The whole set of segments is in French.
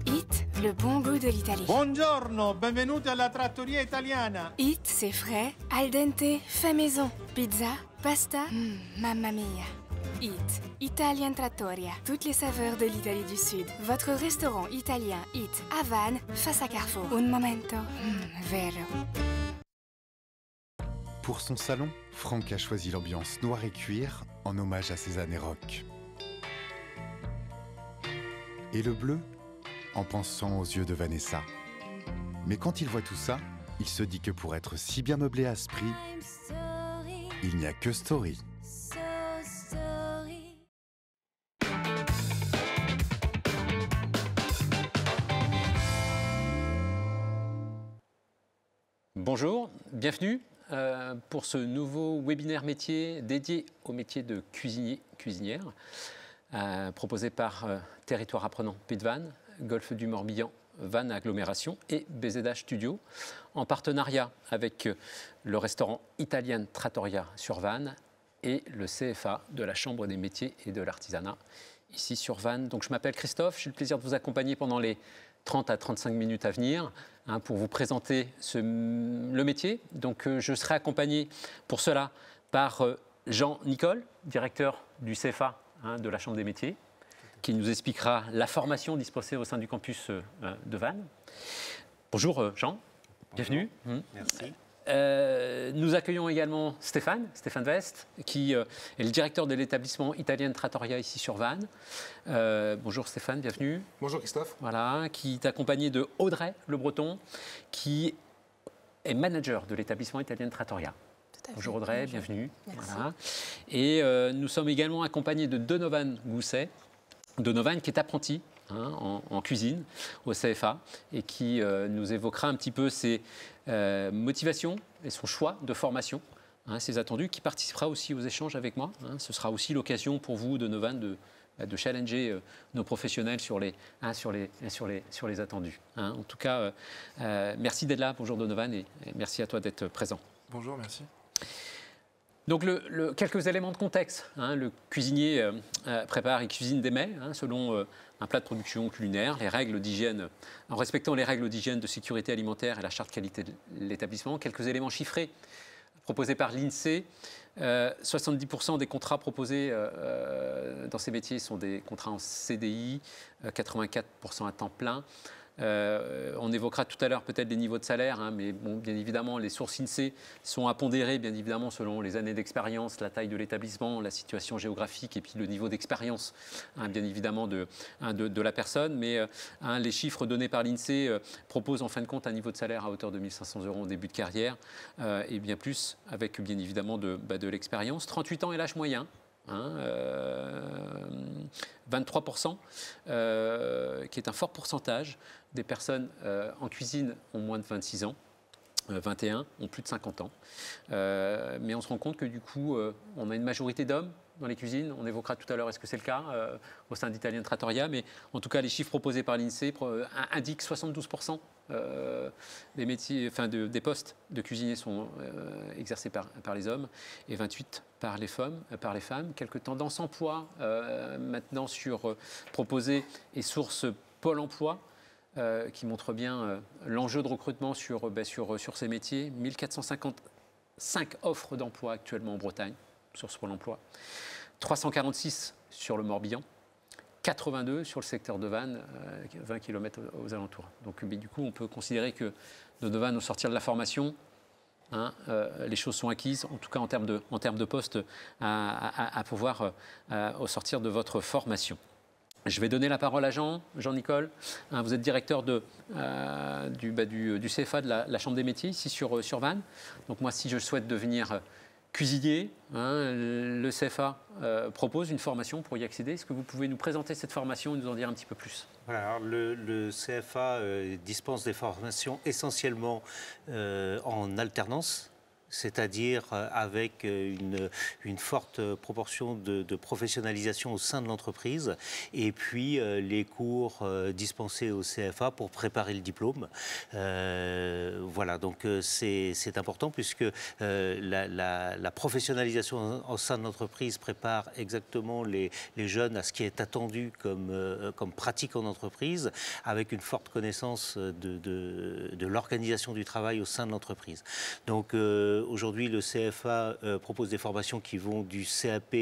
Hit, le bon goût de l'Italie. Buongiorno, benvenuti alla trattoria italiana. Hit, c'est frais, al dente, fait maison. Pizza, pasta, mamma mia. Hit, Italian Trattoria. Toutes les saveurs de l'Italie du Sud. Votre restaurant italien Hit, à Vannes, face à Carrefour. Un momento, vero. Pour son salon, Franck a choisi l'ambiance noir et cuir en hommage à ses années rock. Et le bleu, en pensant aux yeux de Vanessa. Mais quand il voit tout ça, il se dit que pour être si bien meublé à ce prix, il n'y a que Story. Bonjour, bienvenue pour ce nouveau webinaire métier dédié au métier de cuisinière, proposé par Territoire Apprenant Pays de Vannes, Golfe du Morbihan, Vannes Agglomération et BZH Studio, en partenariat avec le restaurant Italian Trattoria sur Vannes et le CFA de la Chambre des métiers et de l'artisanat ici sur Vannes. Donc je m'appelle Christophe, j'ai le plaisir de vous accompagner pendant les 30 à 35 minutes à venir pour vous présenter le métier. Donc je serai accompagné pour cela par Jean-Nicole, directeur du CFA de la Chambre des métiers, qui nous expliquera la formation dispensée au sein du campus de Vannes. Bonjour Jean, bienvenue. Merci. Nous accueillons également Stéphane West, qui est le directeur de l'établissement Italian Trattoria ici sur Vannes. Bonjour Stéphane, bienvenue. Bonjour Christophe. Voilà, qui est accompagné de Audrey Le Breton, qui est manager de l'établissement Italian Trattoria. Bonjour Audrey, bienvenue. Voilà. Et nous sommes également accompagnés de Donovan Gousset. Donovan qui est apprenti en cuisine au CFA et qui nous évoquera un petit peu ses motivations et son choix de formation, ses attendus, qui participera aussi aux échanges avec moi. Ce sera aussi l'occasion pour vous, Donovan, de challenger nos professionnels sur les attendus. En tout cas, merci d'être là. Bonjour Donovan et merci à toi d'être présent. Bonjour, merci. Donc, quelques éléments de contexte. Le cuisinier prépare et cuisine des mets selon un plat de production culinaire, les règles d'hygiène, en respectant les règles d'hygiène, de sécurité alimentaire et la charte qualité de l'établissement. Quelques éléments chiffrés proposés par l'INSEE. 70% des contrats proposés dans ces métiers sont des contrats en CDI, 84% à temps plein. On évoquera tout à l'heure peut-être les niveaux de salaire, mais bon, bien évidemment, les sources INSEE sont à pondérer, bien évidemment, selon les années d'expérience, la taille de l'établissement, la situation géographique et puis le niveau d'expérience, bien évidemment, de la personne. Mais les chiffres donnés par l'INSEE proposent en fin de compte un niveau de salaire à hauteur de 1 500 € au début de carrière et bien plus avec, bien évidemment, de l'expérience. 38 ans est l'âge moyen. 23%, qui est un fort pourcentage des personnes en cuisine ont moins de 26 ans. 21 ont plus de 50 ans. Mais on se rend compte que du coup, on a une majorité d'hommes dans les cuisines. On évoquera tout à l'heure, est-ce que c'est le cas au sein d'Italian Trattoria. Mais en tout cas, les chiffres proposés par l'INSEE indiquent 72% des métiers, des postes de cuisiniers sont exercés par les hommes et 28% par les femmes. Quelques tendances emploi maintenant proposées et sources Pôle emploi. Qui montre bien l'enjeu de recrutement sur ces métiers. 1455 offres d'emploi actuellement en Bretagne sur ce Pôle emploi, 346 sur le Morbihan, 82 sur le secteur de Vannes, 20 km aux alentours. Donc du coup, on peut considérer que Donovan, au sortir de la formation, les choses sont acquises, en tout cas en termes de postes à pouvoir au sortir de votre formation. Je vais donner la parole à Jean-Nicole. Vous êtes directeur du CFA de la Chambre des métiers ici sur Vannes. Donc moi, si je souhaite devenir cuisinier, le CFA propose une formation pour y accéder. Est-ce que vous pouvez nous présenter cette formation et nous en dire un petit peu plus ? Voilà, alors le CFA dispense des formations essentiellement en alternance, c'est-à-dire avec une forte proportion de professionnalisation au sein de l'entreprise, et puis les cours dispensés au CFA pour préparer le diplôme. Voilà, donc c'est important puisque la professionnalisation au sein de l'entreprise prépare exactement les jeunes à ce qui est attendu comme pratique en entreprise, avec une forte connaissance de l'organisation du travail au sein de l'entreprise. Donc aujourd'hui, le CFA propose des formations qui vont du CAP,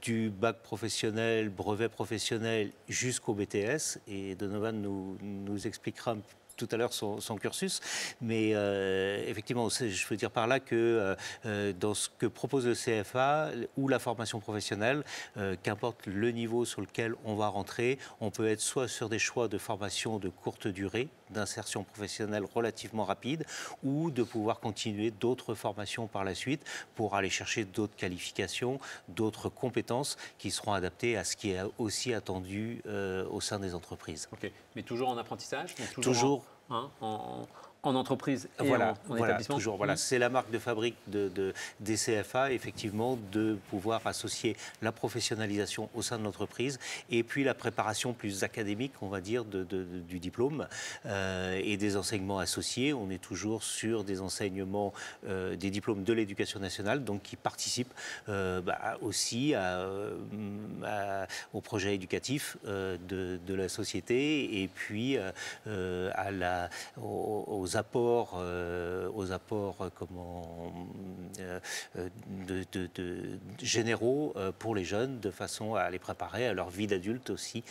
du bac professionnel, brevet professionnel jusqu'au BTS, et Donovan nous expliquera tout à l'heure son cursus, mais effectivement, je veux dire par là que dans ce que propose le CFA ou la formation professionnelle, qu'importe le niveau sur lequel on va rentrer, on peut être soit sur des choix de formation de courte durée, d'insertion professionnelle relativement rapide, ou de pouvoir continuer d'autres formations par la suite pour aller chercher d'autres qualifications, d'autres compétences qui seront adaptées à ce qui est aussi attendu au sein des entreprises. Ok, mais toujours en apprentissage, donc toujours en entreprise et voilà, en établissement. toujours, voilà. C'est la marque de fabrique des CFA, effectivement, de pouvoir associer la professionnalisation au sein de l'entreprise et puis la préparation plus académique, on va dire, du diplôme et des enseignements associés. On est toujours sur des enseignements, des diplômes de l'éducation nationale, donc qui participent aussi au projet éducatif de la société, et puis aux apports généraux pour les jeunes, de façon à les préparer à leur vie d'adulte aussi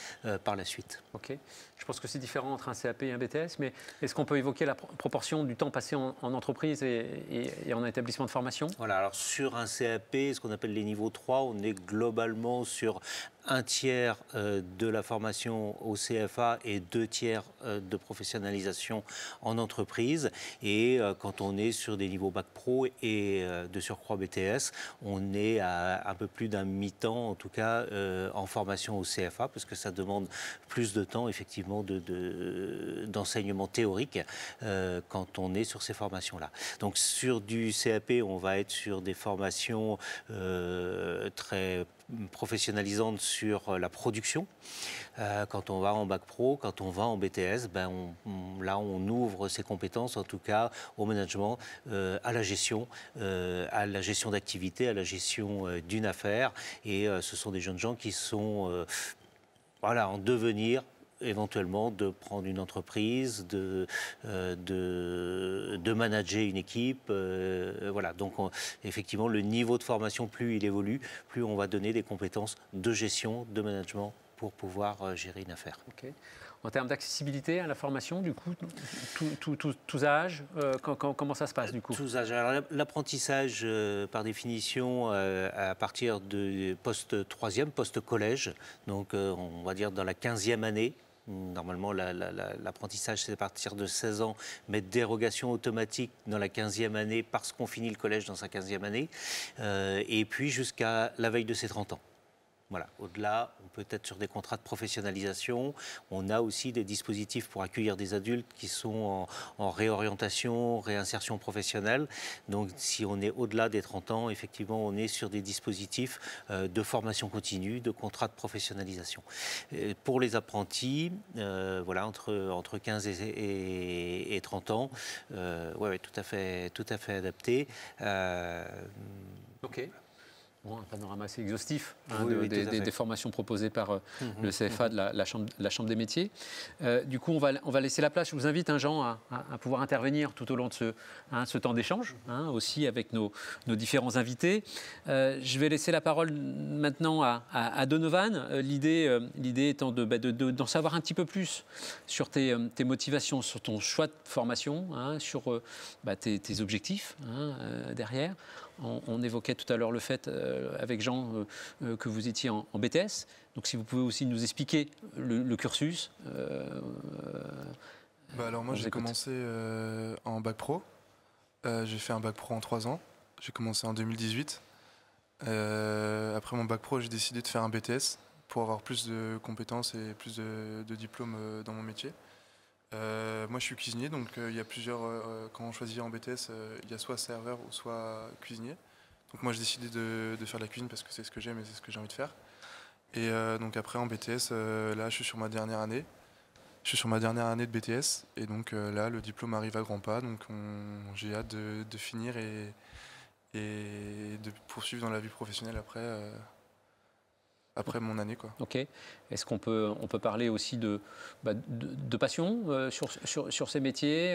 par la suite. Ok. Je pense que c'est différent entre un CAP et un BTS, mais est-ce qu'on peut évoquer la proportion du temps passé en entreprise et en établissement de formation? Voilà, alors sur un CAP, ce qu'on appelle les niveaux 3, on est globalement sur un tiers de la formation au CFA et 2 tiers de professionnalisation en entreprise. Et quand on est sur des niveaux bac pro et de surcroît BTS, on est à un peu plus d'un mi-temps, en tout cas, en formation au CFA, parce que ça demande plus de temps, effectivement, d'enseignement théorique quand on est sur ces formations-là. Donc sur du CAP, on va être sur des formations très professionnalisante sur la production. Quand on va en bac pro, quand on va en BTS, là on ouvre ses compétences, en tout cas au management, à la gestion d'activité, à la gestion d'une affaire. Et ce sont des jeunes gens qui sont en devenir, éventuellement, de prendre une entreprise, de manager une équipe. Voilà. Donc, effectivement, le niveau de formation, plus il évolue, plus on va donner des compétences de gestion, de management pour pouvoir gérer une affaire. Okay. En termes d'accessibilité à la formation, du coup, tous âges, comment ça se passe, du coup? Tous âges. Alors, l'apprentissage, par définition, à partir de post-3e, post-collège, donc on va dire dans la 15e année. Normalement, l'apprentissage, c'est à partir de 16 ans, mais dérogation automatique dans la 15e année parce qu'on finit le collège dans sa 15e année, et puis jusqu'à la veille de ses 30 ans. Voilà. Au-delà, on peut être sur des contrats de professionnalisation. On a aussi des dispositifs pour accueillir des adultes qui sont en réorientation, réinsertion professionnelle. Donc, si on est au-delà des 30 ans, effectivement, on est sur des dispositifs de formation continue, de contrats de professionnalisation. Et pour les apprentis, voilà, entre 15 et 30 ans, ouais, tout à fait adapté. Ok. Bon, un panorama assez exhaustif des formations proposées par le CFA de la Chambre des métiers. Du coup, on va laisser la place. Je vous invite, Jean, à pouvoir intervenir tout au long de ce temps d'échange, aussi avec nos différents invités. Je vais laisser la parole maintenant à Donovan. L'idée étant d'en savoir un petit peu plus sur tes motivations, sur ton choix de formation, sur tes objectifs derrière. On évoquait tout à l'heure le fait, avec Jean, que vous étiez en BTS. Donc, si vous pouvez aussi nous expliquer le cursus. Alors moi, j'ai commencé en bac pro. J'ai fait un bac pro en 3 ans. J'ai commencé en 2018. Après mon bac pro, j'ai décidé de faire un BTS pour avoir plus de compétences et plus de diplômes dans mon métier. Moi, je suis cuisinier, donc il y a plusieurs. Quand on choisit en BTS, il y a soit serveur ou soit cuisinier. Donc moi, j'ai décidé de faire de la cuisine parce que c'est ce que j'aime et c'est ce que j'ai envie de faire. Et donc après, en BTS, là, je suis sur ma dernière année. Je suis sur ma dernière année de BTS et donc là, le diplôme arrive à grands pas. Donc j'ai hâte de finir et de poursuivre dans la vie professionnelle après mon année, quoi. Ok. Est-ce qu'on peut parler aussi de passion sur ces métiers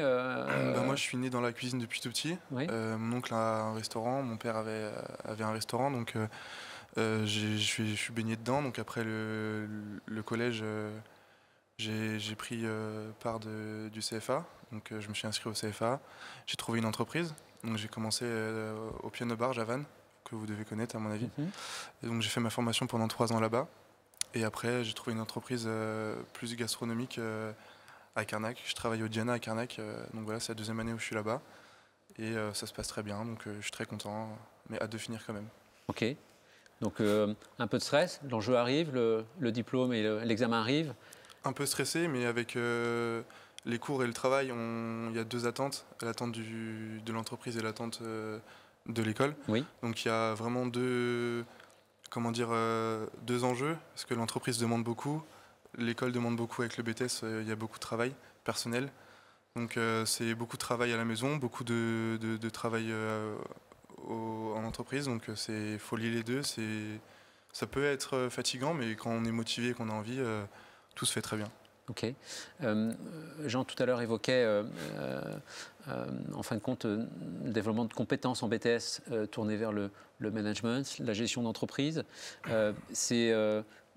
Moi, je suis né dans la cuisine depuis tout petit. Oui. Mon oncle a un restaurant, mon père avait un restaurant, donc je suis baigné dedans. Donc après le collège, j'ai pris part du CFA, donc je me suis inscrit au CFA. J'ai trouvé une entreprise, donc j'ai commencé au Piano Bar à Vannes, que vous devez connaître à mon avis. Et donc j'ai fait ma formation pendant 3 ans là-bas. Et après j'ai trouvé une entreprise plus gastronomique à Carnac. Je travaille au Diana à Carnac, donc voilà, c'est la 2e année où je suis là-bas. Et ça se passe très bien, donc je suis très content, mais hâte de finir quand même. Ok. Donc un peu de stress, l'enjeu arrive, le diplôme et l'examen arrivent. Un peu stressé, mais avec les cours et le travail, il y a 2 attentes, l'attente de l'entreprise et l'attente de l'école. Oui. Donc il y a vraiment 2 enjeux, parce que l'entreprise demande beaucoup, l'école demande beaucoup avec le BTS, il y a beaucoup de travail personnel. Donc c'est beaucoup de travail à la maison, beaucoup de travail en entreprise, donc faut lier les deux. Ça peut être fatigant, mais quand on est motivé et qu'on a envie, tout se fait très bien. Ok. Jean, tout à l'heure, évoquait, en fin de compte, le développement de compétences en BTS tourné vers le management, la gestion d'entreprise. C'est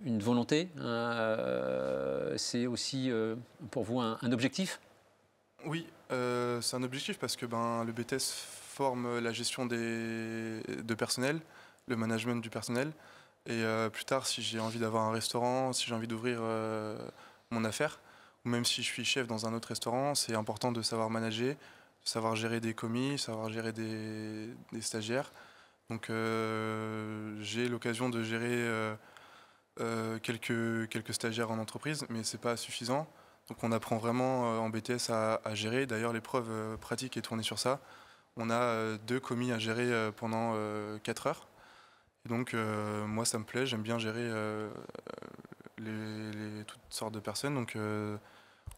une volonté, hein, c'est aussi pour vous un objectif? Oui, c'est un objectif parce que le BTS forme la gestion de personnel, le management du personnel. Et plus tard, si j'ai envie d'avoir un restaurant, si j'ai envie d'ouvrir mon affaire, ou même si je suis chef dans un autre restaurant, c'est important de savoir manager, de savoir gérer des commis, savoir gérer des stagiaires. Donc j'ai l'occasion de gérer quelques stagiaires en entreprise, mais c'est pas suffisant. Donc on apprend vraiment en BTS à gérer. D'ailleurs, l'épreuve pratique est tournée sur ça. On a 2 commis à gérer pendant 4 heures. Et donc moi, ça me plaît, j'aime bien gérer toutes sortes de personnes. Donc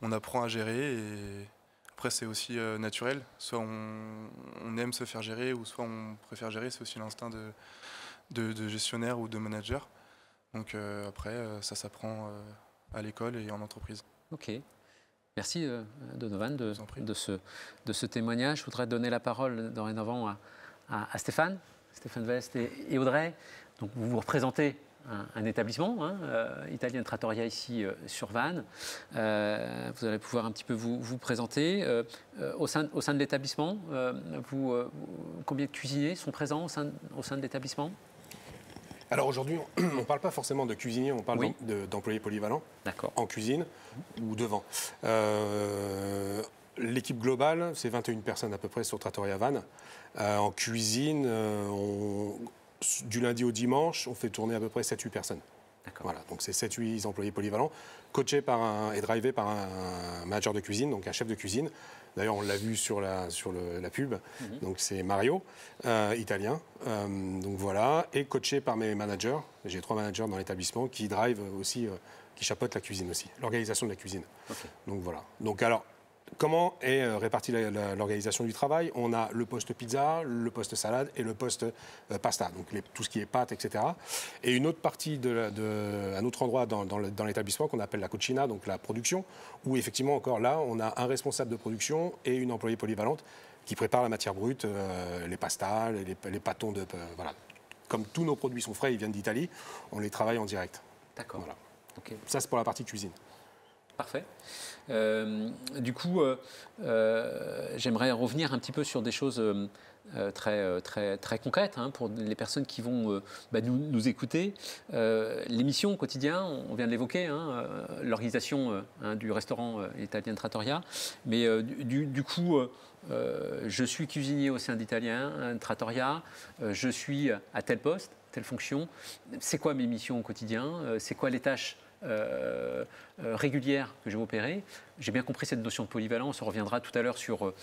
on apprend à gérer et après c'est aussi naturel. Soit on aime se faire gérer ou soit on préfère gérer. C'est aussi l'instinct de gestionnaire ou de manager. Donc après ça s'apprend à l'école et en entreprise. Ok. Merci Donovan de ce témoignage. Je voudrais donner la parole dorénavant à Stéphane West et Audrey. Donc vous représentez un établissement, hein, Italian Trattoria ici sur Vannes. Vous allez pouvoir un petit peu vous présenter. Au sein de l'établissement, combien de cuisiniers sont présents au sein de l'établissement? Alors aujourd'hui, on ne parle pas forcément de cuisiniers, on parle Oui. d'employés polyvalents D'accord. en cuisine ou devant. L'équipe globale, c'est 21 personnes à peu près sur Trattoria Vannes. En cuisine, du lundi au dimanche, on fait tourner à peu près 7-8 personnes. Voilà, donc c'est 7-8 employés polyvalents, coachés et drivés par un manager de cuisine, donc un chef de cuisine. D'ailleurs, on l'a vu sur la pub. Donc c'est Mario, italien. Donc voilà, et coaché par mes managers. J'ai 3 managers dans l'établissement qui drivent aussi, qui chapeautent la cuisine aussi, l'organisation de la cuisine. Okay. Donc voilà. Donc alors, comment est répartie l'organisation du travail? On a le poste pizza, le poste salade et le poste pasta, donc tout ce qui est pâtes, etc. Et une autre partie, un autre endroit dans l'établissement qu'on appelle la cucina, donc la production, où effectivement encore là, on a un responsable de production et une employée polyvalente qui prépare la matière brute, les pastas, les pâtons de... voilà. Comme tous nos produits sont frais, ils viennent d'Italie, on les travaille en direct. D'accord. Voilà. Okay. Ça, c'est pour la partie cuisine. Parfait. Du coup, j'aimerais revenir un petit peu sur des choses très concrètes hein, pour les personnes qui vont nous écouter. L'émission au quotidien, on vient de l'évoquer, hein, l'organisation du restaurant Italian Trattoria. Mais du coup, je suis cuisinier au sein d'Italian Trattoria, je suis à tel poste, telle fonction. C'est quoi mes missions au quotidien? C'est quoi les tâches régulières que je vais opérer. J'ai bien compris cette notion de polyvalence. On reviendra tout à l'heure sur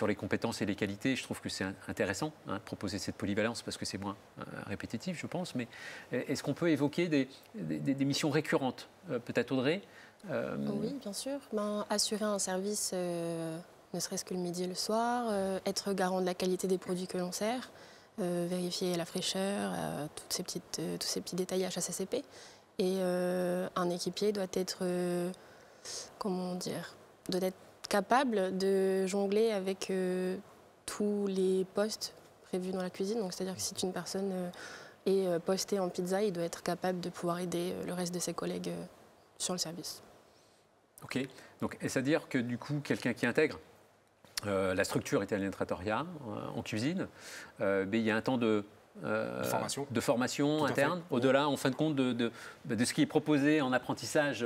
les compétences et les qualités. Je trouve que c'est intéressant de proposer cette polyvalence parce que c'est moins répétitif, je pense. Mais est-ce qu'on peut évoquer des missions récurrentes? Peut-être Audrey? Oui, bien sûr. Assurer un service, ne serait-ce que le midi et le soir, être garant de la qualité des produits que l'on sert, vérifier la fraîcheur, tous ces petits détails HACCP. Et un équipier doit être, doit être capable de jongler avec tous les postes prévus dans la cuisine. Donc, c'est-à-dire que si une personne est postée en pizza, il doit être capable de pouvoir aider le reste de ses collègues sur le service. Ok. Donc, est-ce à dire que du coup, quelqu'un qui intègre la structure Italian Trattoria en cuisine, il y a un temps de formation interne, au-delà, en fin de compte, de ce qui est proposé en apprentissage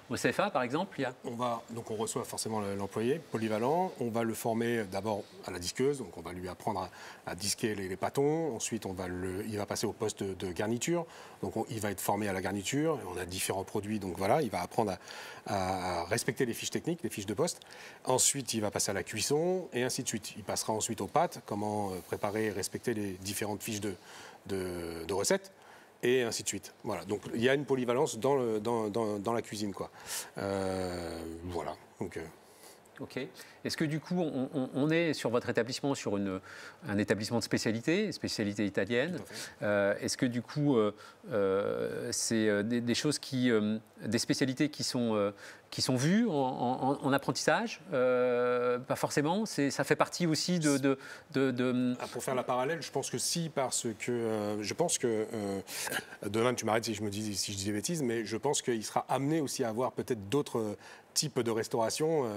au CFA, par exemple. On reçoit forcément l'employé polyvalent. On va le former d'abord à la disqueuse, donc on va lui apprendre à disquer les pâtons. Ensuite, il va passer au poste de garniture. Donc il va être formé à la garniture. On a différents produits, donc voilà, il va apprendre à respecter les fiches techniques, les fiches de poste. Ensuite, il va passer à la cuisson et ainsi de suite. Il passera ensuite aux pâtes, comment préparer et respecter les différentes fiches de recettes, et ainsi de suite. Voilà, donc il y a une polyvalence dans la cuisine, quoi. Voilà. Donc, Ok. Est-ce que du coup, on est sur votre établissement sur un établissement de spécialité italienne? Est-ce que du coup, c'est des choses des spécialités qui sont vues en apprentissage? Pas forcément. Ça fait partie aussi de... Pour faire la parallèle, je pense que si, parce que je pense que demain, tu m'arrêtes si je dis des bêtises, mais je pense qu'il sera amené aussi à avoir peut-être d'autres type de restauration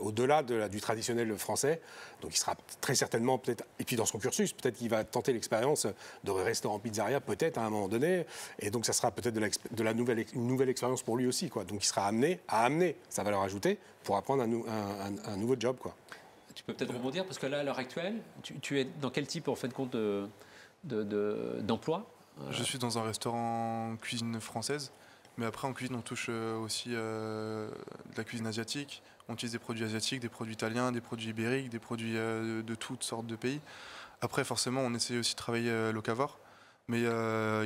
au-delà du traditionnel français. Donc il sera très certainement peut-être, et puis dans son cursus, peut-être qu'il va tenter l'expérience de restaurant pizzeria peut-être à un moment donné, et donc ça sera peut-être une nouvelle expérience pour lui aussi, quoi. Donc il sera amené à amener sa valeur ajoutée pour apprendre un nouveau job, quoi. Tu peux peut-être rebondir, parce que là, à l'heure actuelle, tu es dans quel type, en fin de compte, d'emploi? Je suis dans un restaurant cuisine française. Mais après, en cuisine, on touche aussi de la cuisine asiatique. On utilise des produits asiatiques, des produits italiens, des produits ibériques, des produits de toutes sortes de pays. Après, forcément, on essaie aussi de travailler locavore. Mais il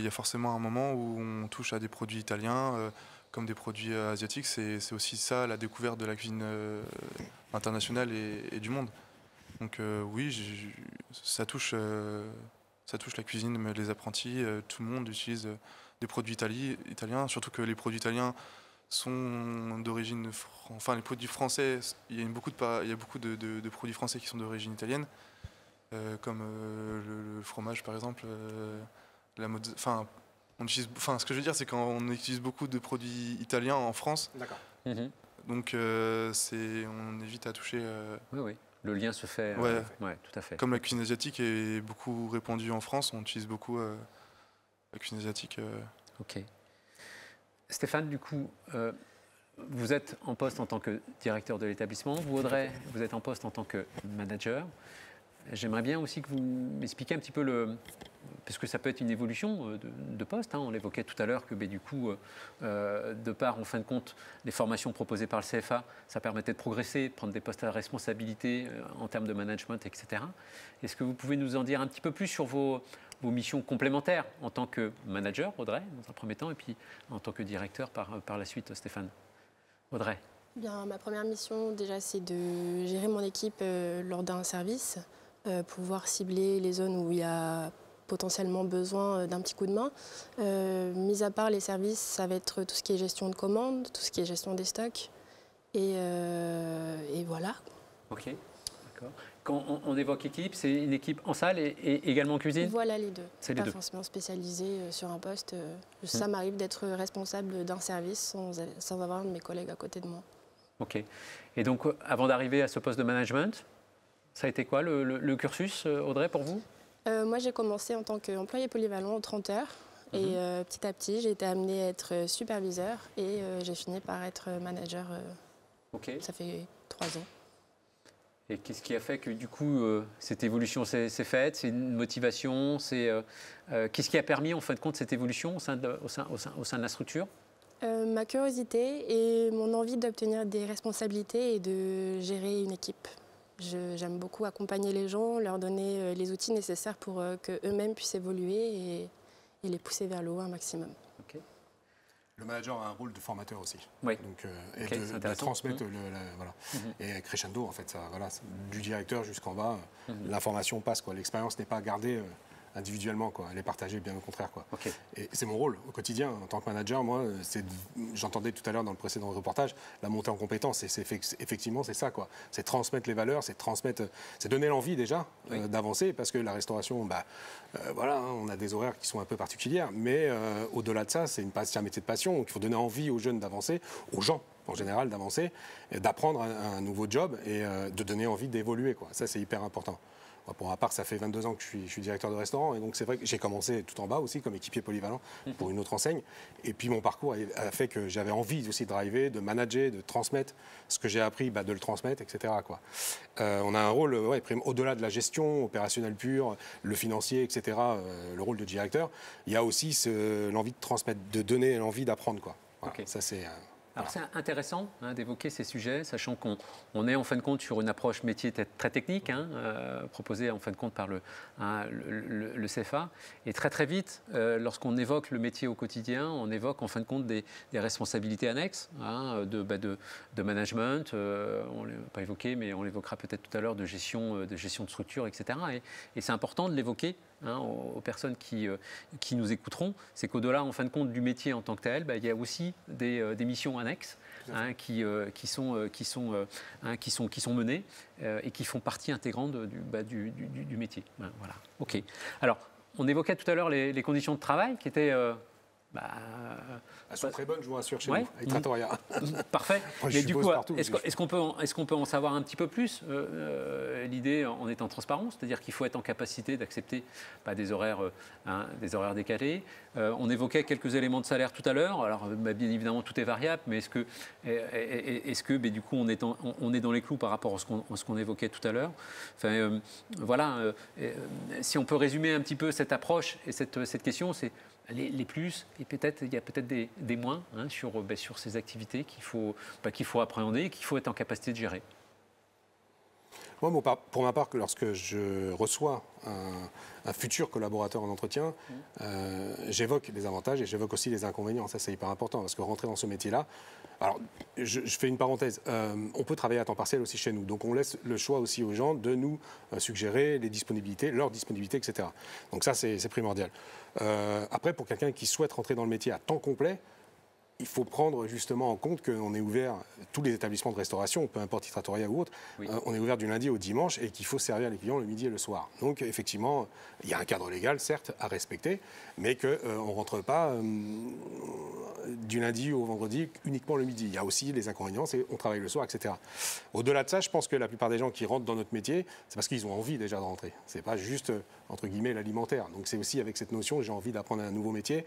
y a forcément un moment où on touche à des produits italiens comme des produits asiatiques. C'est aussi ça, la découverte de la cuisine internationale et du monde. Donc oui, ça touche la cuisine, mais les apprentis, tout le monde utilise... des produits italiens, surtout que les produits italiens sont d'origine... Enfin, les produits français, il y a beaucoup de produits français qui sont d'origine italienne, comme le fromage, par exemple. Ce que je veux dire, c'est qu'on utilise beaucoup de produits italiens en France. D'accord. Donc, on évite à toucher... Oui. Le lien se fait. Ouais, tout à fait. Comme la cuisine asiatique est beaucoup répandue en France, on utilise beaucoup... la cuisine asiatique. Ok. Stéphane, du coup, vous êtes en poste en tant que directeur de l'établissement. Vous, Audrey, vous êtes en poste en tant que manager. J'aimerais bien aussi que vous m'expliquiez un petit peu parce que ça peut être une évolution de poste. On l'évoquait tout à l'heure que du coup, de par, en fin de compte, les formations proposées par le CFA, ça permettait de progresser, de prendre des postes à responsabilité en termes de management, etc. Est-ce que vous pouvez nous en dire un petit peu plus sur vos missions complémentaires en tant que manager, Audrey, dans un premier temps, et puis en tant que directeur par la suite, Stéphane? Audrey. Bien, ma première mission, déjà, c'est de gérer mon équipe lors d'un service, pouvoir cibler les zones où il y a potentiellement besoin d'un petit coup de main. Mis à part les services, ça va être tout ce qui est gestion de commandes, tout ce qui est gestion des stocks, et voilà. Ok, d'accord. Quand on évoque équipe, c'est une équipe en salle et également en cuisine? Voilà les deux. C'est pas les deux. Forcément spécialisé sur un poste. Ça m'arrive d'être responsable d'un service sans avoir un de mes collègues à côté de moi. Ok. Et donc, avant d'arriver à ce poste de management, ça a été quoi le cursus, Audrey, pour vous? Moi, j'ai commencé en tant qu'employé polyvalent aux 30 heures. Et petit à petit, j'ai été amenée à être superviseur et j'ai fini par être manager. Ça fait 3 ans. Et qu'est-ce qui a fait que du coup cette évolution s'est faite? C'est une motivation? Qu'est-ce qui a permis en fin de compte cette évolution au sein de la structure? Ma curiosité et mon envie d'obtenir des responsabilités et de gérer une équipe. J'aime beaucoup accompagner les gens, leur donner les outils nécessaires pour qu'eux-mêmes puissent évoluer et les pousser vers le haut un maximum. Okay. Le manager a un rôle de formateur aussi. Oui. Donc, et de transmettre voilà. Et crescendo, en fait, ça, voilà, du directeur jusqu'en bas, l'information passe, quoi. L'expérience n'est pas gardée individuellement, quoi. Elle est partagée, bien au contraire, quoi. Okay. Et c'est mon rôle au quotidien en tant que manager. Moi, j'entendais tout à l'heure dans le précédent reportage la montée en compétences. Effectivement, c'est ça, quoi. C'est transmettre les valeurs, c'est donner l'envie déjà d'avancer, parce que la restauration, voilà, hein, on a des horaires qui sont un peu particulières, mais au-delà de ça, c'est un métier de passion. Donc il faut donner envie aux jeunes d'avancer, aux gens en général d'avancer, d'apprendre un nouveau job et de donner envie d'évoluer, quoi. Ça, c'est hyper important. Pour ma part, ça fait 22 ans que je suis directeur de restaurant, et donc c'est vrai que j'ai commencé tout en bas aussi comme équipier polyvalent pour une autre enseigne. Et puis mon parcours a fait que j'avais envie aussi de driver, de manager, de transmettre ce que j'ai appris, de le transmettre, etc., quoi. On a un rôle au-delà de la gestion opérationnelle pure, le financier, etc., le rôle de directeur. Il y a aussi l'envie de transmettre, de donner l'envie d'apprendre, quoi. Voilà, okay. Ça, c'est... Alors c'est intéressant d'évoquer ces sujets, sachant qu'on est en fin de compte sur une approche métier très technique, proposée en fin de compte par le CFA. Et très vite, lorsqu'on évoque le métier au quotidien, on évoque en fin de compte des responsabilités annexes de management, on ne l'a pas évoqué, mais on l'évoquera peut-être tout à l'heure, de gestion de structure, etc. Et c'est important de l'évoquer aux personnes qui nous écouteront, c'est qu'au-delà en fin de compte du métier en tant que tel, il y a aussi des missions annexes qui sont menées et qui font partie intégrante du métier. Voilà. Ok. Alors, on évoquait tout à l'heure les conditions de travail qui étaient... elles sont très bonnes, je vous rassure, chez nous, avec Trattoria. Parfait. Mais du coup, est-ce qu'on peut en savoir un petit peu plus l'idée en étant transparent, c'est-à-dire qu'il faut être en capacité d'accepter des horaires décalés. On évoquait quelques éléments de salaire tout à l'heure. Alors, bien évidemment, tout est variable, mais est-ce que du coup, on est dans les clous par rapport à ce qu'on évoquait tout à l'heure. Enfin, voilà. Si on peut résumer un petit peu cette approche et cette question, c'est les plus, et il y a peut-être des moins sur ces activités qu'il faut appréhender et qu'il faut être en capacité de gérer. Moi, pour ma part, lorsque je reçois un futur collaborateur en entretien, j'évoque les avantages et j'évoque aussi les inconvénients. Ça, c'est hyper important, parce que rentrer dans ce métier-là... Alors, je fais une parenthèse. On peut travailler à temps partiel aussi chez nous. Donc, on laisse le choix aussi aux gens de nous suggérer les disponibilités, leurs disponibilités, etc. Donc ça, c'est primordial. Après, pour quelqu'un qui souhaite rentrer dans le métier à temps complet, il faut prendre justement en compte qu'on est ouvert, tous les établissements de restauration, peu importe Trattoria ou autre, on est ouvert du lundi au dimanche et qu'il faut servir les clients le midi et le soir. Donc effectivement, il y a un cadre légal, certes, à respecter, mais qu'on ne rentre pas du lundi au vendredi uniquement le midi. Il y a aussi les inconvénients, c'est on travaille le soir, etc. Au-delà de ça, je pense que la plupart des gens qui rentrent dans notre métier, c'est parce qu'ils ont envie déjà de rentrer. C'est pas juste, entre guillemets, l'alimentaire. Donc c'est aussi avec cette notion, j'ai envie d'apprendre un nouveau métier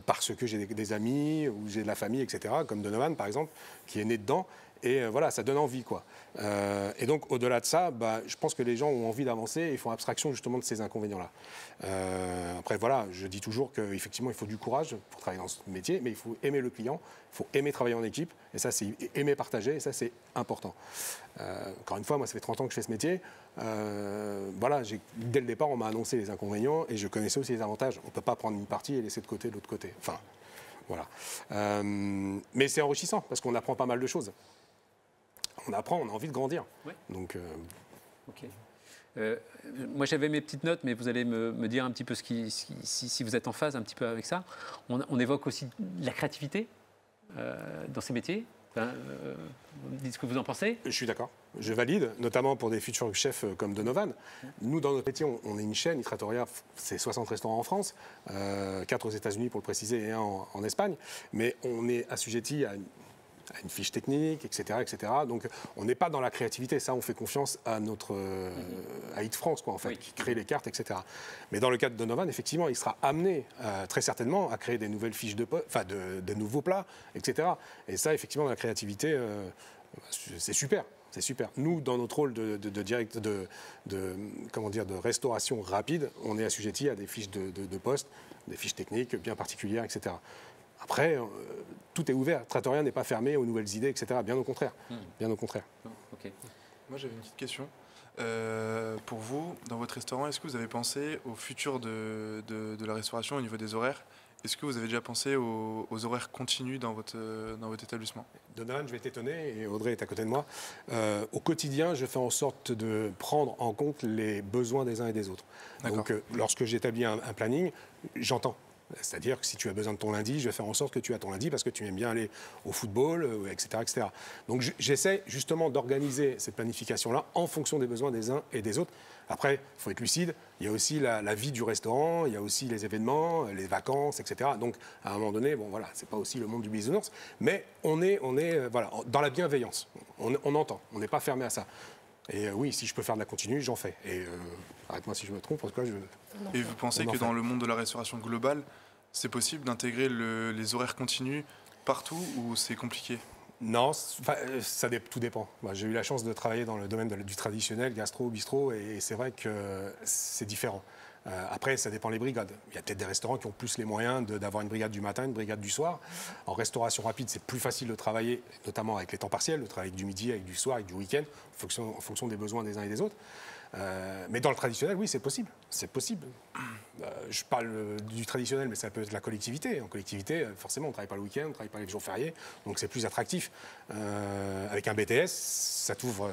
parce que j'ai des amis ou j'ai de la famille, etc., comme Donovan, par exemple, qui est né dedans. Et voilà, ça donne envie, quoi. Et donc, au-delà de ça, je pense que les gens ont envie d'avancer et font abstraction, justement, de ces inconvénients-là. Après, voilà, je dis toujours qu'effectivement, il faut du courage pour travailler dans ce métier, mais il faut aimer le client, il faut aimer travailler en équipe, et ça, c'est aimer partager, et ça, c'est important. Encore une fois, moi, ça fait 30 ans que je fais ce métier. Voilà, dès le départ, on m'a annoncé les inconvénients, et je connaissais aussi les avantages. On ne peut pas prendre une partie et laisser de côté l'autre côté. Enfin, voilà. Mais c'est enrichissant, parce qu'on apprend pas mal de choses. On apprend, on a envie de grandir. Ouais. Donc, Ok. Moi, j'avais mes petites notes, mais vous allez me dire un petit peu si vous êtes en phase un petit peu avec ça. On évoque aussi la créativité dans ces métiers. Dites ce que vous en pensez. Je suis d'accord. Je valide, notamment pour des futurs chefs comme Donovan. Nous, dans notre métier, on est une chaîne. Trattoria, c'est 60 restaurants en France, 4 aux États-Unis pour le préciser et 1 en Espagne. Mais on est assujetti à une fiche technique, etc., etc. Donc, on n'est pas dans la créativité. Ça, on fait confiance à à Eat France, quoi, en fait, qui crée les cartes, etc. Mais dans le cas de Donovan, effectivement, il sera amené très certainement à créer des nouvelles fiches de nouveaux plats, etc. Et ça, effectivement, la créativité, c'est super. C'est super. Nous, dans notre rôle de restauration rapide, on est assujetti à des fiches de poste, des fiches techniques bien particulières, etc. Après, tout est ouvert. Trattoria n'est pas fermé aux nouvelles idées, etc. Bien au contraire. Bien au contraire. Ok. Moi, j'avais une petite question. Pour vous, dans votre restaurant, est-ce que vous avez pensé au futur de la restauration au niveau des horaires? Est-ce que vous avez déjà pensé aux horaires continus dans votre établissement? Donovan, je vais t'étonner, et Audrey est à côté de moi. Au quotidien, je fais en sorte de prendre en compte les besoins des uns et des autres. Donc, lorsque j'établis un planning, j'entends. C'est-à-dire que si tu as besoin de ton lundi, je vais faire en sorte que tu as ton lundi parce que tu aimes bien aller au football, etc., etc. Donc j'essaie justement d'organiser cette planification-là en fonction des besoins des uns et des autres. Après, il faut être lucide, il y a aussi la vie du restaurant, il y a aussi les événements, les vacances, etc. Donc à un moment donné, bon voilà, c'est pas aussi le monde du bisounours, mais on est voilà, dans la bienveillance. On entend, on n'est pas fermé à ça. Et oui, si je peux faire de la continue, j'en fais. Et arrête-moi si je me trompe, parce que Et vous pensez que dans le monde de la restauration globale, c'est possible d'intégrer les horaires continus partout ou c'est compliqué? Non, tout dépend. J'ai eu la chance de travailler dans le domaine du traditionnel, gastro, bistrot, et c'est vrai que c'est différent. Après, ça dépend des brigades. Il y a peut-être des restaurants qui ont plus les moyens d'avoir une brigade du matin, une brigade du soir. En restauration rapide, c'est plus facile de travailler, notamment avec les temps partiels, de travailler avec du midi, avec du soir, avec du week-end, en fonction des besoins des uns et des autres. Mais dans le traditionnel, oui, c'est possible. C'est possible. Je parle du traditionnel, mais ça peut être la collectivité. En collectivité, forcément, on ne travaille pas le week-end, on ne travaille pas les jours fériés, donc c'est plus attractif. Avec un BTS, ça t'ouvre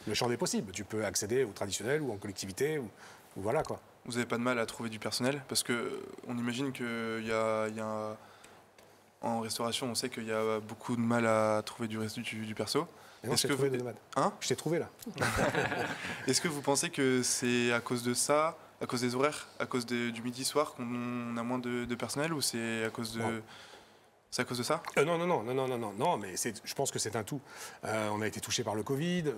le champ des possibles. Tu peux accéder au traditionnel ou en collectivité, ou voilà quoi. Vous n'avez pas de mal à trouver du personnel? Parce qu'on imagine qu'il y a en restauration, on sait qu'il y a beaucoup de mal à trouver du perso. Est-ce que je t'ai trouvé là. Est-ce que vous pensez que c'est à cause de ça, à cause des horaires, à cause du midi-soir qu'on a moins de personnel, ou c'est à cause de... Bon. C'est à cause de ça? Non, mais je pense que c'est un tout. On a été touché par le Covid,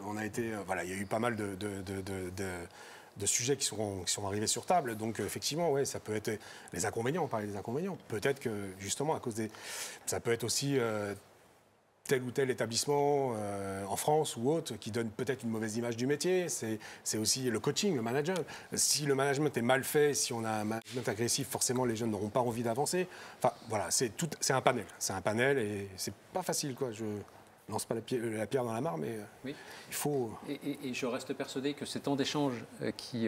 voilà, il y a eu pas mal de sujets qui sont arrivés sur table. Donc, effectivement, ouais, ça peut être les inconvénients. On parlait des inconvénients. Peut-être que, justement, à cause ça peut être aussi tel ou tel établissement en France ou autre qui donne peut-être une mauvaise image du métier. C'est aussi le coaching, le management. Si le management est mal fait, si on a un management agressif, forcément, les jeunes n'auront pas envie d'avancer. Enfin, voilà, c'est un panel. C'est un panel et c'est pas facile, quoi. Je lance pas la pierre dans la mare, mais oui. Il faut... Et je reste persuadé que ces temps d'échange qui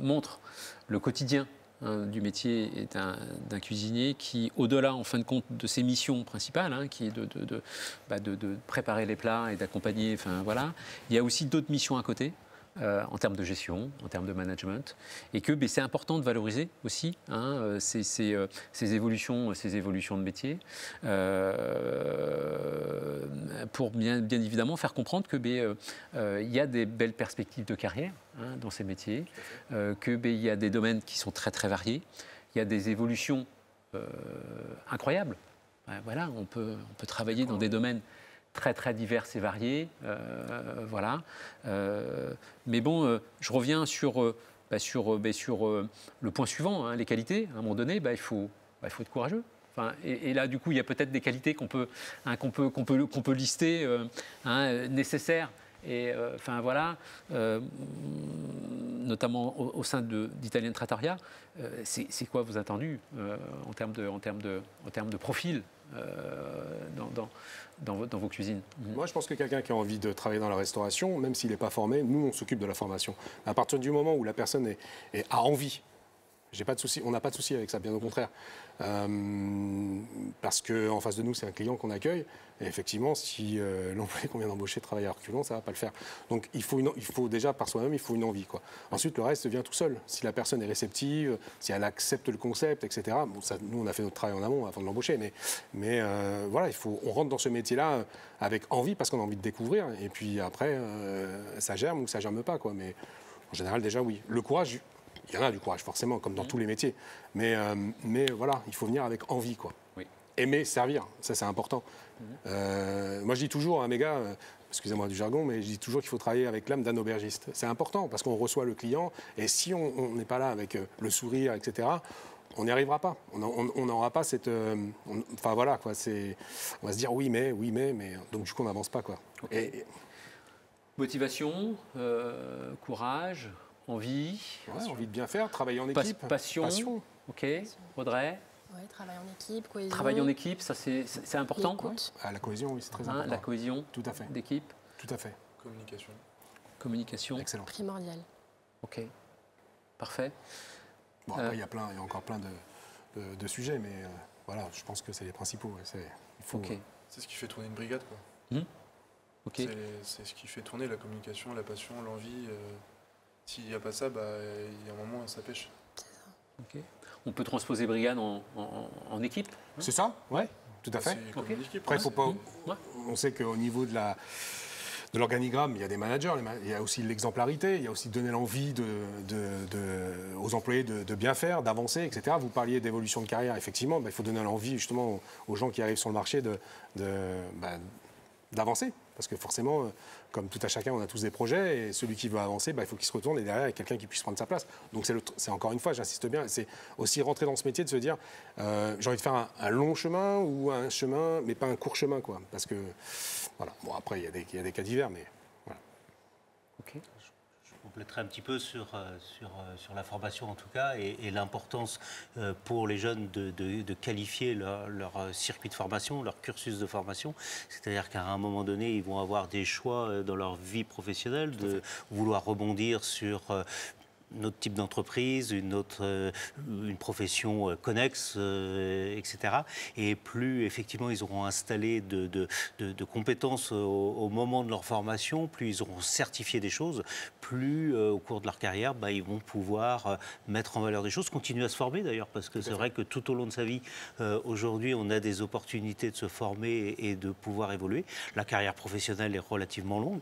montrent le quotidien du métier d'un cuisinier qui, au-delà, en fin de compte, de ses missions principales, qui est de préparer les plats et d'accompagner, enfin voilà, il y a aussi d'autres missions à côté. En termes de gestion, en termes de management, et que c'est important de valoriser aussi ces évolutions de métier, pour bien évidemment faire comprendre que il y a des belles perspectives de carrière dans ces métiers, que il y a des domaines qui sont très très variés, il y a des évolutions incroyables. Voilà, on peut travailler dans des domaines très très divers et variés, voilà. Mais bon, je reviens sur le point suivant, les qualités. À un moment donné, il faut être courageux. Enfin, et là, du coup, il y a peut-être des qualités qu'on peut lister, nécessaires. Et enfin voilà, notamment au sein d'Italian Trattoria, c'est quoi vos attendus en termes de profil dans vos cuisines? Moi, je pense que quelqu'un qui a envie de travailler dans la restauration, même s'il n'est pas formé, nous, on s'occupe de la formation. À partir du moment où la personne a envie, j'ai pas de souci, on n'a pas de souci avec ça, bien au contraire. Parce qu'en face de nous, c'est un client qu'on accueille. Et effectivement, si l'employé qu'on vient d'embaucher travaille à reculons, ça ne va pas le faire. Donc il faut déjà, par soi-même, il faut une envie, quoi. Ensuite, le reste vient tout seul. Si la personne est réceptive, si elle accepte le concept, etc. Bon, ça, nous, on a fait notre travail en amont avant de l'embaucher. Mais voilà, on rentre dans ce métier-là avec envie, parce qu'on a envie de découvrir. Et puis après, ça germe ou ça germe pas, quoi. Mais en général, déjà, oui. Le courage... Il y en a du courage, forcément, comme dans tous les métiers. Mais voilà, il faut venir avec envie, quoi. Oui. Aimer servir, ça c'est important. Moi je dis toujours à mes gars, excusez-moi du jargon, mais je dis toujours qu'il faut travailler avec l'âme d'un aubergiste. C'est important parce qu'on reçoit le client et si on n'est pas là avec le sourire, etc., on n'y arrivera pas. On n'aura pas cette... Enfin voilà, quoi. On va se dire oui mais, donc du coup on n'avance pas, quoi. Okay. Motivation, courage... Envie. Ouais, envie de bien faire, travailler en équipe. Passion. Ok. Audrey. Ouais, travail en équipe, cohésion. Travail en équipe, ça c'est important. Ah, la cohésion, oui, c'est très important. La cohésion tout à fait. d'équipe. Tout à fait. Communication. Communication. Excellent. Primordial. Ok, parfait. Bon, après, il y a encore plein de sujets, mais voilà, je pense que c'est les principaux. Ok. C'est ce qui fait tourner une brigade, quoi. Ok. C'est ce qui fait tourner la communication, la passion, l'envie. S'il n'y a pas ça, il y a un moment, ça pêche. Ok. On peut transposer brigade en équipe. C'est ça, ouais, tout à fait. Après, faut pas. On sait qu'au niveau de l'organigramme, il y a des managers, il y a aussi l'exemplarité, il y a aussi donner l'envie aux employés de bien faire, d'avancer, etc. Vous parliez d'évolution de carrière, effectivement, il faut donner l'envie justement aux gens qui arrivent sur le marché d'avancer. Parce que forcément, comme tout à chacun, on a tous des projets, et celui qui veut avancer, il faut qu'il se retourne, et derrière, il y a quelqu'un qui puisse prendre sa place. Donc c'est encore une fois, j'insiste bien, c'est aussi rentrer dans ce métier de se dire, j'ai envie de faire un long chemin ou un chemin, mais pas un court chemin, quoi. Parce que, voilà, bon, après, il y a des cas divers, mais voilà. Ok. Je compléterai un petit peu sur la formation en tout cas et l'importance pour les jeunes de qualifier leur circuit de formation, leur cursus de formation. C'est-à-dire qu'à un moment donné, ils vont avoir des choix dans leur vie professionnelle, de vouloir rebondir sur notre type d'entreprise, une profession connexe, etc. Et plus effectivement ils auront installé de compétences au moment de leur formation, plus ils auront certifié des choses, plus au cours de leur carrière, ils vont pouvoir mettre en valeur des choses, continuer à se former d'ailleurs, parce que c'est vrai que tout au long de sa vie, aujourd'hui, on a des opportunités de se former et de pouvoir évoluer. La carrière professionnelle est relativement longue.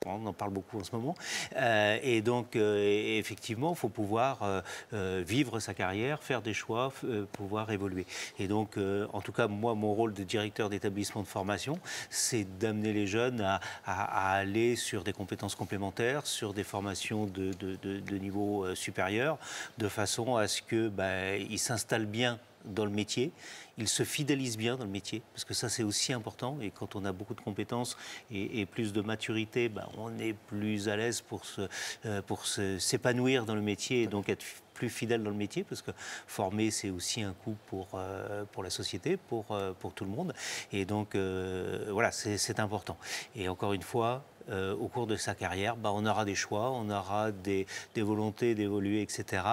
On en parle beaucoup en ce moment. Et donc, effectivement, il faut pouvoir vivre sa carrière, faire des choix, pouvoir évoluer. Et donc, en tout cas, moi, mon rôle de directeur d'établissement de formation, c'est d'amener les jeunes à aller sur des compétences complémentaires, sur des formations de niveau supérieur, de façon à ce qu'ils s'installent bien dans le métier, ils se fidélisent bien dans le métier, parce que ça c'est aussi important, et quand on a beaucoup de compétences et plus de maturité, on est plus à l'aise pour s'épanouir dans le métier et donc être plus fidèle dans le métier, parce que former c'est aussi un coût pour la société, pour tout le monde, et donc voilà, c'est important. Et encore une fois, au cours de sa carrière, on aura des choix, on aura des volontés d'évoluer, etc.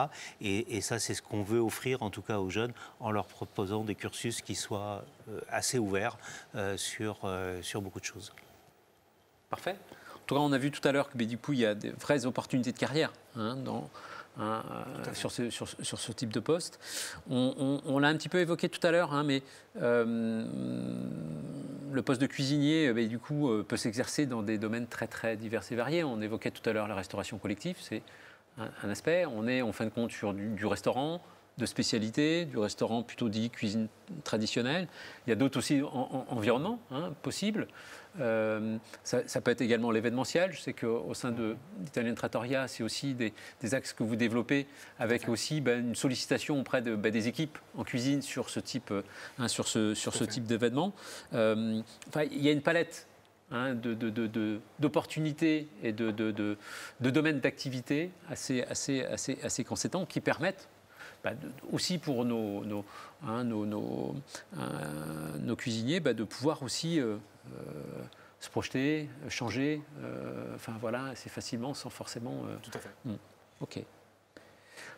Et ça, c'est ce qu'on veut offrir, en tout cas aux jeunes, en leur proposant des cursus qui soient assez ouverts sur beaucoup de choses. Parfait. En tout cas, on a vu tout à l'heure que du coup, il y a des vraies opportunités de carrière sur ce type de poste. On l'a un petit peu évoqué tout à l'heure, mais le poste de cuisinier, du coup, peut s'exercer dans des domaines très, très divers et variés. On évoquait tout à l'heure la restauration collective, c'est un aspect. On est, en fin de compte, sur du restaurant de spécialité, du restaurant plutôt dit cuisine traditionnelle. Il y a d'autres aussi environnements possibles. Ça peut être également l'événementiel. Je sais qu'au sein d'Italian Trattoria, c'est aussi des axes que vous développez avec aussi une sollicitation auprès des équipes en cuisine sur ce type, type d'événement. Il y a une palette d'opportunités et de domaines d'activité assez conséquents qui permettent aussi pour nos cuisiniers de pouvoir aussi se projeter, changer, assez facilement sans forcément... Tout à fait. Ok.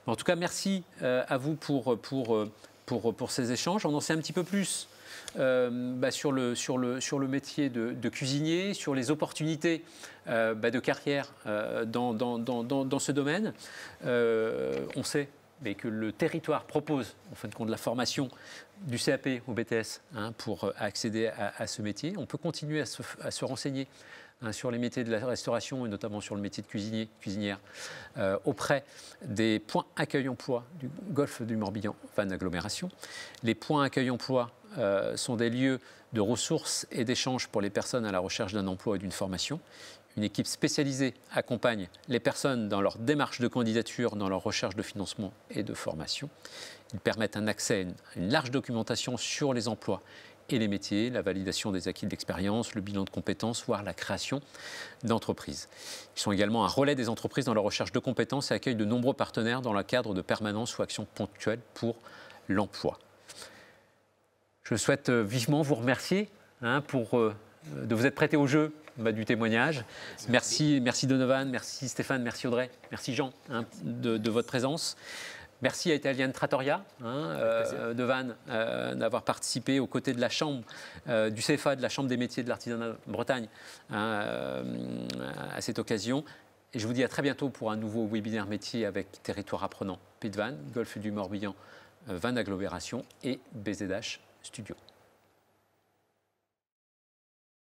En tout cas, merci à vous pour ces échanges. On en sait un petit peu plus sur le métier de cuisinier, sur les opportunités de carrière dans ce domaine. On sait que le territoire propose, en fin de compte, la formation du CAP au BTS pour accéder à ce métier. On peut continuer à se renseigner sur les métiers de la restauration et notamment sur le métier de cuisinière auprès des points accueil emploi du Golfe du Morbihan, Vannes Agglomération. Les points accueil emploi sont des lieux de ressources et d'échanges pour les personnes à la recherche d'un emploi et d'une formation. Une équipe spécialisée accompagne les personnes dans leur démarche de candidature, dans leur recherche de financement et de formation. Ils permettent un accès à une large documentation sur les emplois et les métiers, la validation des acquis de l'expérience, le bilan de compétences, voire la création d'entreprises. Ils sont également un relais des entreprises dans leur recherche de compétences et accueillent de nombreux partenaires dans le cadre de permanences ou actions ponctuelles pour l'emploi. Je souhaite vivement vous remercier de vous être prêté au jeu du témoignage. Merci Donovan, merci Stéphane, merci Audrey, merci Jean de votre présence. Merci à Italian Trattoria, Donovan, d'avoir participé aux côtés de la Chambre du CFA, de la Chambre des métiers de l'artisanat de Bretagne à cette occasion. Et je vous dis à très bientôt pour un nouveau webinaire métier avec Territoire Apprenant, Pays de Vannes, Golfe du Morbihan, Vannes Agglomération et BZH Studio.